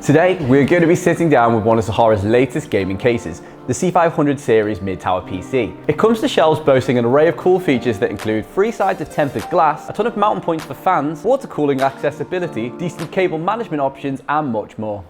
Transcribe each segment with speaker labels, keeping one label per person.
Speaker 1: Today, we're going to be sitting down with one of Sahara's latest gaming cases, the C500 series mid-tower PC. It comes to shelves boasting an array of cool features that include 3 sides of tempered glass, a ton of mounting points for fans, water cooling accessibility, decent cable management options, and much more.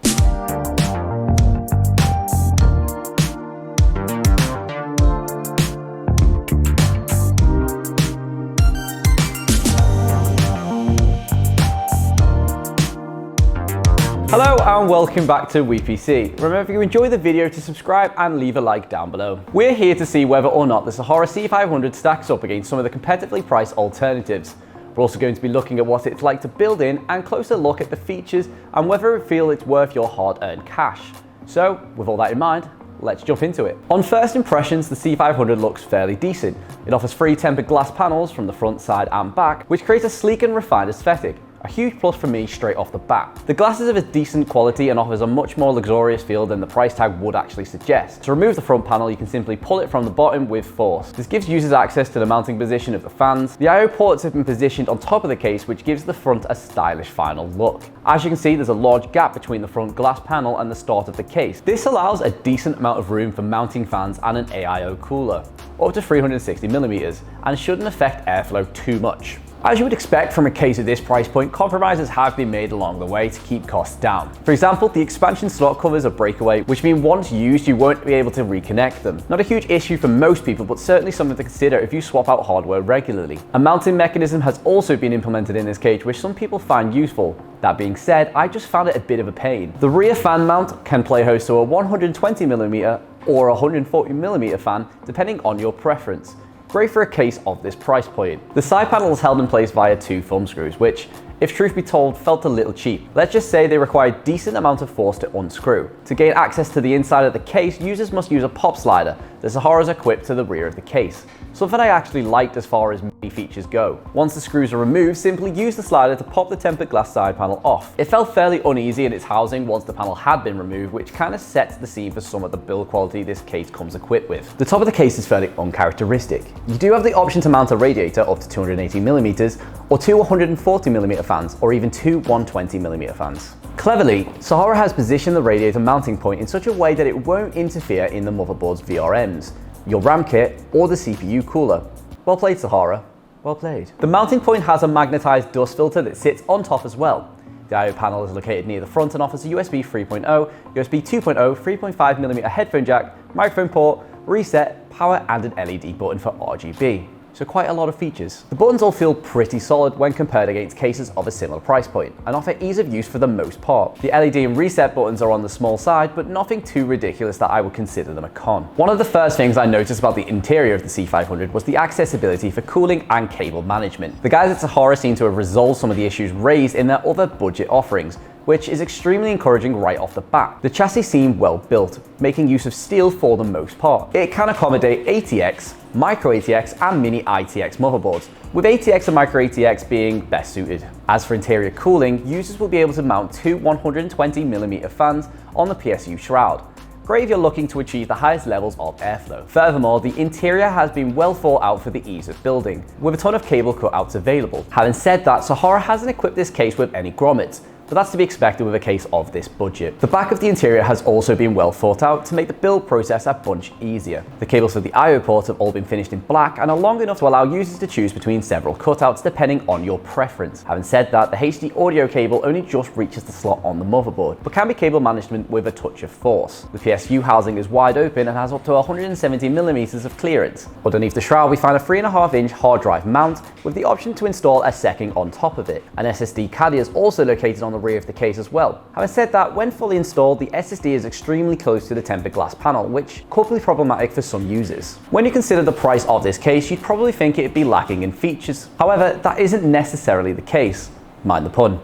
Speaker 1: Hello and welcome back to WePC. Remember, if you enjoy the video, to subscribe and leave a like down below. We're here to see whether or not the SAHARA C500 stacks up against some of the competitively priced alternatives. We're also going to be looking at what it's like to build in and closer look at the features and whether we feel it's worth your hard-earned cash. So, with all that in mind, let's jump into it. On first impressions, the C500 looks fairly decent. It offers 3 tempered glass panels from the front, side and back, which creates a sleek and refined aesthetic. A huge plus for me straight off the bat. The glass is of a decent quality and offers a much more luxurious feel than the price tag would actually suggest. To remove the front panel, you can simply pull it from the bottom with force. This gives users access to the mounting position of the fans. The I/O ports have been positioned on top of the case, which gives the front a stylish final look. As you can see, there's a large gap between the front glass panel and the start of the case. This allows a decent amount of room for mounting fans and an AIO cooler, up to 360mm, and shouldn't affect airflow too much. As you would expect from a case at this price point, compromises have been made along the way to keep costs down. For example, the expansion slot covers are breakaway, which means once used you won't be able to reconnect them. Not a huge issue for most people, but certainly something to consider if you swap out hardware regularly. A mounting mechanism has also been implemented in this case, which some people find useful. That being said, I just found it a bit of a pain. The rear fan mount can play host to a 120mm or a 140mm fan, depending on your preference. Great for a case of this price point. The side panel is held in place via 2 thumb screws, which, if truth be told, felt a little cheap. Let's just say they require a decent amount of force to unscrew. To gain access to the inside of the case, users must use a pop slider. The SAHARA is equipped to the rear of the case. Something I actually liked as far as mini features go. Once the screws are removed, simply use the slider to pop the tempered glass side panel off. It felt fairly uneasy in its housing once the panel had been removed, which kind of sets the scene for some of the build quality this case comes equipped with. The top of the case is fairly uncharacteristic. You do have the option to mount a radiator up to 280mm, or 2 140mm fans, or even 2 120mm fans. Cleverly, SAHARA has positioned the radiator mounting point in such a way that it won't interfere in the motherboard's VRMs, your RAM kit, or the CPU cooler. Well played, SAHARA. Well played. The mounting point has a magnetized dust filter that sits on top as well. The I/O panel is located near the front and offers a USB 3.0, USB 2.0, 3.5mm headphone jack, microphone port, reset, power, and an LED button for RGB. So quite a lot of features. The buttons all feel pretty solid when compared against cases of a similar price point, and offer ease of use for the most part. The LED and reset buttons are on the small side, but nothing too ridiculous that I would consider them a con. One of the first things I noticed about the interior of the C500 was the accessibility for cooling and cable management. The guys at SAHARA seem to have resolved some of the issues raised in their other budget offerings, which is extremely encouraging right off the bat. The chassis seemed well built, making use of steel for the most part. It can accommodate ATX, micro ATX and mini ITX motherboards, with ATX and micro ATX being best suited. As for interior cooling, users will be able to mount 2 120mm fans on the PSU shroud. Great if you're looking to achieve the highest levels of airflow. Furthermore, the interior has been well thought out for the ease of building, with a ton of cable cutouts available. Having said that, SAHARA hasn't equipped this case with any grommets, but that's to be expected with a case of this budget. The back of the interior has also been well thought out to make the build process a bunch easier. The cables for the I/O ports have all been finished in black and are long enough to allow users to choose between several cutouts depending on your preference. Having said that, the HD audio cable only just reaches the slot on the motherboard, but can be cable management with a touch of force. The PSU housing is wide open and has up to 170mm of clearance. Underneath the shroud, we find a 3.5-inch hard drive mount with the option to install a second on top of it. An SSD caddy is also located on the rear of the case as well. Having said that, when fully installed, the SSD is extremely close to the tempered glass panel, which could be problematic for some users. When you consider the price of this case, you'd probably think it'd be lacking in features. However, that isn't necessarily the case. Mind the pun.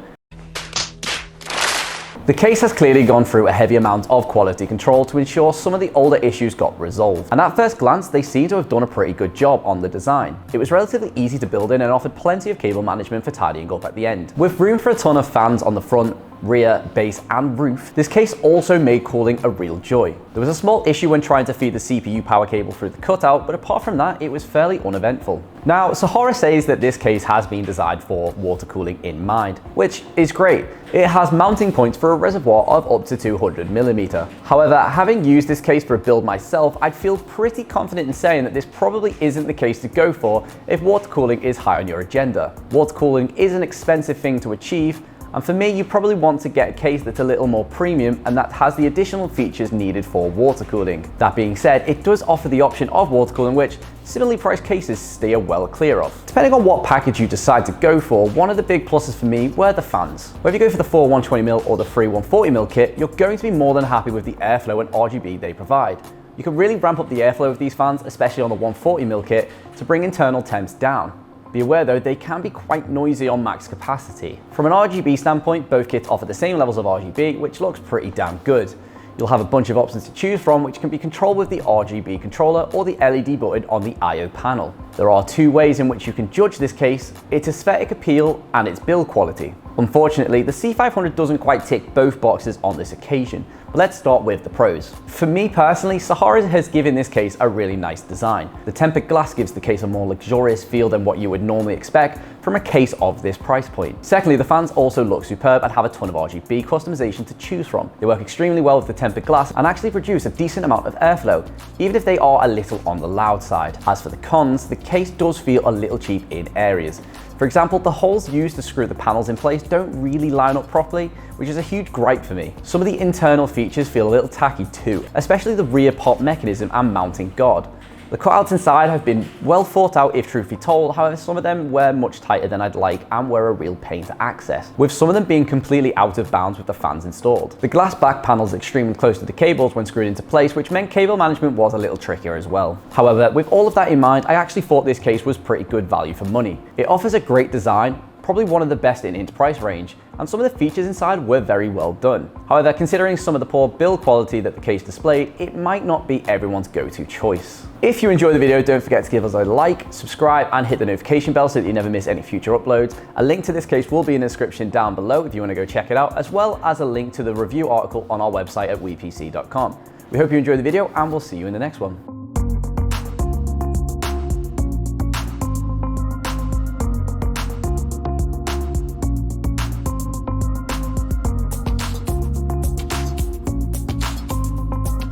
Speaker 1: The case has clearly gone through a heavy amount of quality control to ensure some of the older issues got resolved, and at first glance they seem to have done a pretty good job on the design. It was relatively easy to build in and offered plenty of cable management for tidying up at the end. With room for a ton of fans on the front, rear, base and roof, this case also made cooling a real joy. There was a small issue when trying to feed the CPU power cable through the cutout, but apart from that, it was fairly uneventful. Now, Sahara says that this case has been designed for water cooling in mind, which is great. It has mounting points for a reservoir of up to 200mm. However, having used this case for a build myself, I'd feel pretty confident in saying that this probably isn't the case to go for if water cooling is high on your agenda. Water cooling is an expensive thing to achieve, and for me, you probably want to get a case that's a little more premium and that has the additional features needed for water cooling. That being said, it does offer the option of water cooling, which similarly priced cases steer well clear of. Depending on what package you decide to go for, one of the big pluses for me were the fans. Whether you go for the 4 120mm or the 3 140mm kit, you're going to be more than happy with the airflow and RGB they provide. You can really ramp up the airflow of these fans, especially on the 140mm kit, to bring internal temps down. Be aware though, they can be quite noisy on max capacity. From an RGB standpoint, both kits offer the same levels of RGB, which looks pretty damn good. You'll have a bunch of options to choose from, which can be controlled with the RGB controller or the LED button on the I/O panel. There are two ways in which you can judge this case: its aesthetic appeal and its build quality. Unfortunately, the C500 doesn't quite tick both boxes on this occasion, but let's start with the pros. For me personally, Sahara has given this case a really nice design. The tempered glass gives the case a more luxurious feel than what you would normally expect from a case of this price point. Secondly, the fans also look superb and have a ton of RGB customization to choose from. They work extremely well with the tempered glass and actually produce a decent amount of airflow, even if they are a little on the loud side. As for the cons, the case does feel a little cheap in areas. For example, the holes used to screw the panels in place don't really line up properly, which is a huge gripe for me. Some of the internal features feel a little tacky too, especially the rear pop mechanism and mounting guard. The cutouts inside have been well thought out if truth be told, however some of them were much tighter than I'd like and were a real pain to access, with some of them being completely out of bounds with the fans installed. The glass back panel is extremely close to the cables when screwed into place, which meant cable management was a little trickier as well. However, with all of that in mind, I actually thought this case was pretty good value for money. It offers a great design, probably one of the best in its price range, and some of the features inside were very well done. However, considering some of the poor build quality that the case displayed, it might not be everyone's go-to choice. If you enjoyed the video, don't forget to give us a like, subscribe, and hit the notification bell so that you never miss any future uploads. A link to this case will be in the description down below if you want to go check it out, as well as a link to the review article on our website at WePC.com. We hope you enjoyed the video, and we'll see you in the next one.